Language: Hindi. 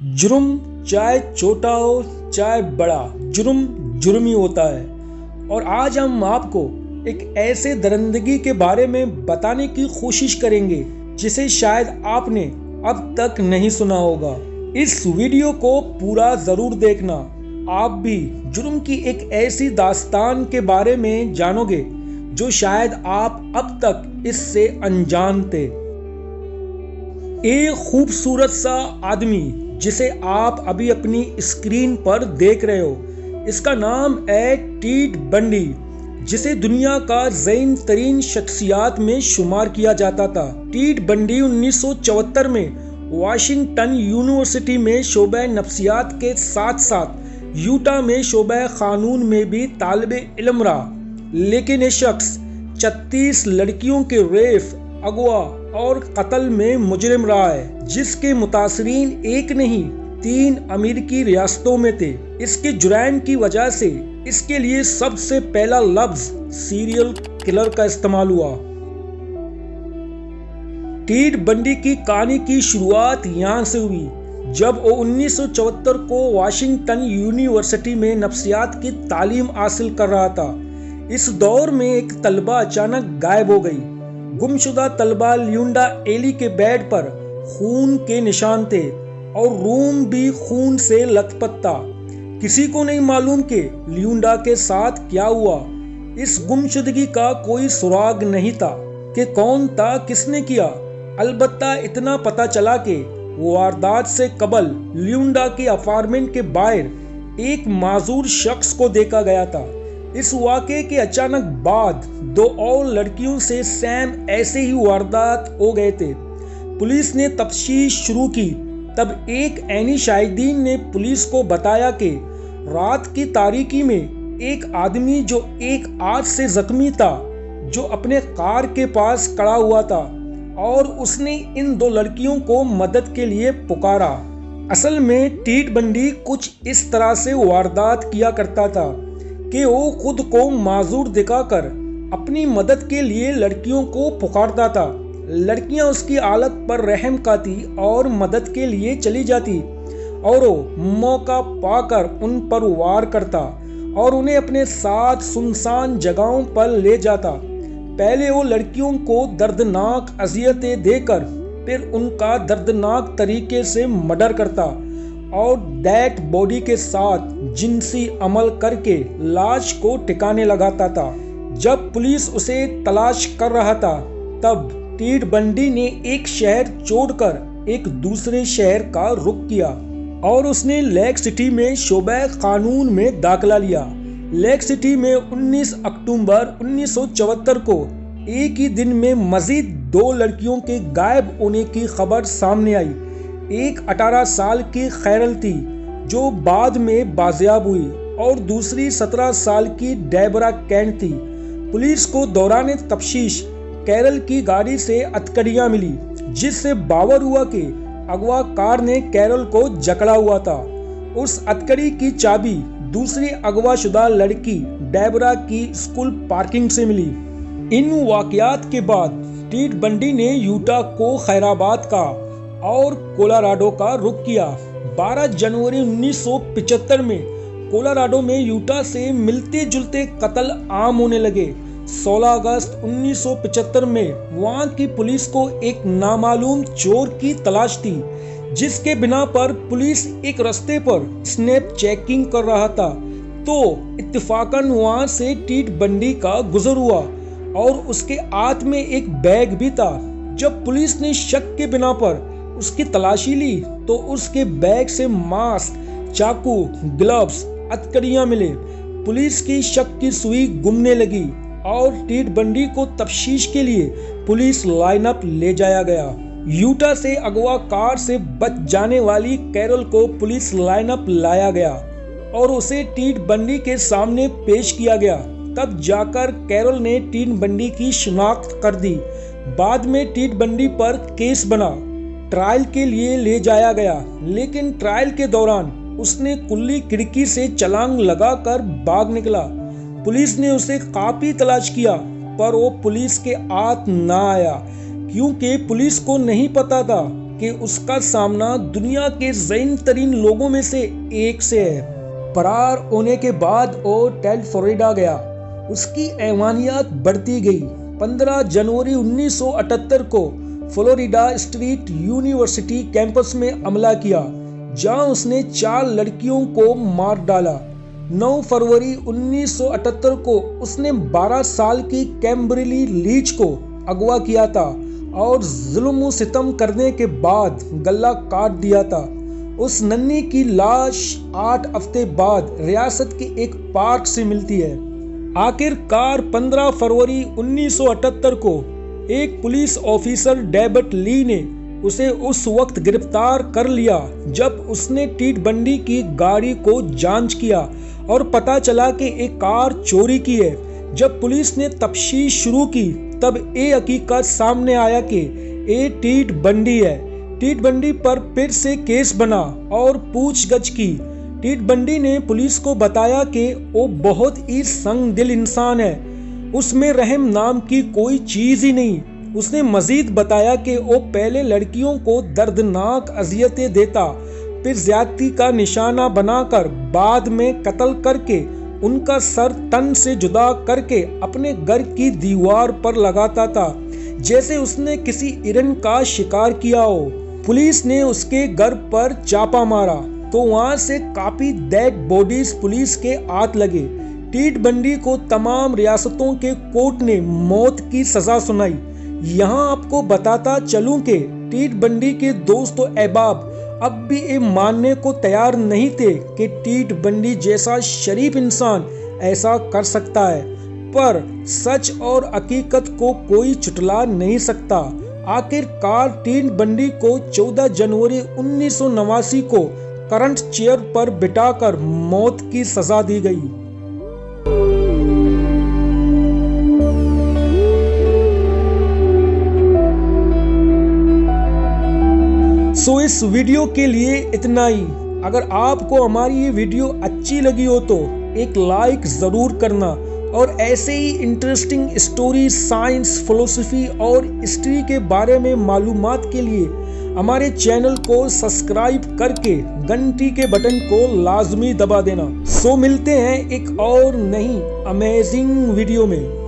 जुर्म चाहे छोटा हो चाहे बड़ा, जुर्म जुर्म ही होता है। और आज हम आपको एक ऐसे दरिंदगी के बारे में बताने की कोशिश करेंगे जिसे शायद आपने अब तक नहीं सुना होगा। इस वीडियो को पूरा ज़रूर देखना, आप भी जुर्म की एक ऐसी दास्तान के बारे में जानोगे जो शायद आप अब तक इससे अनजान थे। एक खूबसूरत सा आदमी जिसे आप अभी अपनी स्क्रीन पर देख रहे हो, इसका नाम है टेड बंडी, जिसे दुनिया का ज़हीन तरीन शख्सियात में शुमार किया जाता था। टेड बंडी 1974 में वाशिंगटन यूनिवर्सिटी में शोबे नफ्सियात के साथ साथ यूटा में शोबे कानून में भी तालिबे इल्म रहा। लेकिन ये शख्स 36 लड़कियों के रेप, अगवा और कत्ल में मुजरिम रहा है, जिसके मुतासरीन एक नहीं 3 अमेरिकी रियासतों में थे। इसके जुर्म की वजह से इसके लिए सबसे पहला लफ्ज सीरियल किलर का इस्तेमाल हुआ। टेड बंडी की कहानी की शुरुआत यहाँ से हुई जब वो 1974 को वाशिंगटन यूनिवर्सिटी में नफ्सियात की तालीम हासिल कर रहा था। इस दौर में एक तलबा अचानक गायब हो गई। गुमशुदा तलबा ल्यूंडा एली के बेड पर खून के निशान थे और रूम भी खून से लथपथ था। किसी को नहीं मालूम कि ल्यूंडा के साथ क्या हुआ। इस गुमशुदगी का कोई सुराग नहीं था कि कौन था, किसने किया। अलबत्ता इतना पता चला कि वारदात से कबल ल्यूंडा के अपार्टमेंट के बाहर एक माजूर शख्स को देखा गया था। इस वाक़े के अचानक बाद 2 और लड़कियों से सैम ऐसे ही वारदात हो गए थे। पुलिस ने तफ्तीश शुरू की। तब एक एनी शाहिदीन ने पुलिस को बताया कि रात की तारीकी में एक आदमी जो एक आग से जख्मी था, जो अपने कार के पास खड़ा हुआ था और उसने इन 2 लड़कियों को मदद के लिए पुकारा। असल में टेड बंडी कुछ इस तरह से वारदात किया करता था कि वो खुद को माजूर दिखाकर अपनी मदद के लिए लड़कियों को पुकारता था। लड़कियां उसकी हालत पर रहम खाती और मदद के लिए चली जाती और वो मौका पाकर उन पर वार करता और उन्हें अपने साथ सुनसान जगहों पर ले जाता। पहले वो लड़कियों को दर्दनाक अजियतें देकर फिर उनका दर्दनाक तरीके से मर्डर करता और डेड बॉडी के साथ जिनसी अमल करके लाश को ठिकाने लगाता था। जब पुलिस उसे तलाश कर रहा था तब टेड बंडी ने एक शहर छोड़कर एक दूसरे शहर का रुख किया और उसने लेक सिटी में शोबे कानून में दाखिला लिया। लेक सिटी में 19 अक्टूबर 1974 को एक ही दिन में मजीद 2 लड़कियों के गायब होने की खबर सामने आई। एक 18 साल की खैरल थी जो बाद में बाजियाब हुई और दूसरी 17 साल की डेबरा कैंट थी। पुलिस को दौरान तफ्तीश कैरल की गाड़ी से हथकड़ियां मिली, जिससे बावर हुआ कि अगवा कार ने कैरल को जकड़ा हुआ था। उस हथकड़ी की चाबी दूसरी अगवाशुदा लड़की डेबरा की स्कूल पार्किंग से मिली। इन वाकयात के बाद टेड बंडी ने यूटा को खैराबाद का और कोलोराडो का रुख किया। 12 जनवरी 1975 में कोलोराडो में यूटा से मिलते जुलते कत्ल आम होने लगे। 16 अगस्त 1975 में वहां की पुलिस को एक नामालूम चोर की तलाश थी, जिसके बिना पर पुलिस एक रास्ते पर स्नैप चेकिंग कर रहा था तो इत्तेफाकन वहां से टेड बंडी का गुजर हुआ और उसके हाथ में एक बैग भी था। जब पुलिस ने शक के बिना पर उसकी तलाशी ली तो उसके बैग से मास्क, चाकू, ग्लव्स, हथकड़ियां मिले। पुलिस की शक की सुई घूमने लगी और टेड बंडी को तफ्तीश के लिए पुलिस लाइनअप ले जाया गया। यूटा से अगवा कार से बच जाने वाली कैरल को पुलिस लाइनअप लाया गया और उसे टेड बंडी के सामने पेश किया गया। तब जाकर कैरल ने टेड बंडी की शिनाख्त कर दी। बाद में टेड बंडी पर केस बना, ट्रायल के लिए ले जाया गया, लेकिन ट्रायल के दौरान उसने खुली खिड़की से छलांग लगाकर भाग निकला। पुलिस ने उसे काफी तलाश किया पर वो पुलिस के हाथ ना आया, क्योंकि पुलिस को नहीं पता था कि उसका सामना दुनिया के ज़हीन तरीन लोगों में से एक से है। फरार होने के बाद वो फ्लोरिडा गया। उसकी ऐवानियत बढ़ती गई। 15 जनवरी 1978 को फ्लोरिडा स्टेट यूनिवर्सिटी कैंपस में हमला किया, जहां उसने 4 लड़कियों को मार डाला। 9 फरवरी 1978 को उसने 12 साल की कैम्बरली लीच को अगवा किया था और जुल्म सितम करने के बाद गला काट दिया था। उस नन्ही की लाश 8 हफ्ते बाद रियासत के एक पार्क से मिलती है। आखिरकार 15 फरवरी 1978 को एक पुलिस ऑफिसर डेविड ली ने उसे उस वक्त गिरफ्तार कर लिया जब उसने टीड बंडी की गाड़ी को जांच किया और पता चला कि एक कार चोरी की है। जब पुलिस ने तफ्तीश शुरू की तब ये हकीकत सामने आया कि ये टीड बंडी है। टीड बंडी पर फिर से केस बना और पूछगछ की। टीड बंडी ने पुलिस को बताया कि वो बहुत ही संगदिल इंसान है, उसमें रहम नाम की कोई चीज ही नहीं। उसने मजीद बताया कि वो पहले लड़कियों को दर्दनाक अजियतें देता, फिर ज्यादती का निशाना बनाकर बाद में कत्ल करके उनका सर तन से जुदा करके अपने घर की दीवार पर लगाता था, जैसे उसने किसी हिरन का शिकार किया हो। पुलिस ने उसके घर पर छापा मारा तो वहां से काफी डेड बॉडीज पुलिस के हाथ लगे। टीड बंडी को तमाम रियासतों के कोर्ट ने मौत की सजा सुनाई। यहाँ आपको बताता चलूं कि टीड बंडी के दोस्त और अहबाब अब भी ये मानने को तैयार नहीं थे कि टीड बंडी जैसा शरीफ इंसान ऐसा कर सकता है, पर सच और हकीकत को कोई चुटला नहीं सकता। आखिरकार टीड बंडी को 14 जनवरी 1989 को करंट चेयर पर बिठाकर मौत की सजा दी गई। सो इस वीडियो के लिए इतना ही। अगर आपको हमारी ये वीडियो अच्छी लगी हो तो एक लाइक ज़रूर करना और ऐसे ही इंटरेस्टिंग स्टोरी, साइंस, फिलोसफी और हिस्ट्री के बारे में मालूमात के लिए हमारे चैनल को सब्सक्राइब करके घंटी के बटन को लाजमी दबा देना। सो मिलते हैं एक और नई अमेजिंग वीडियो में।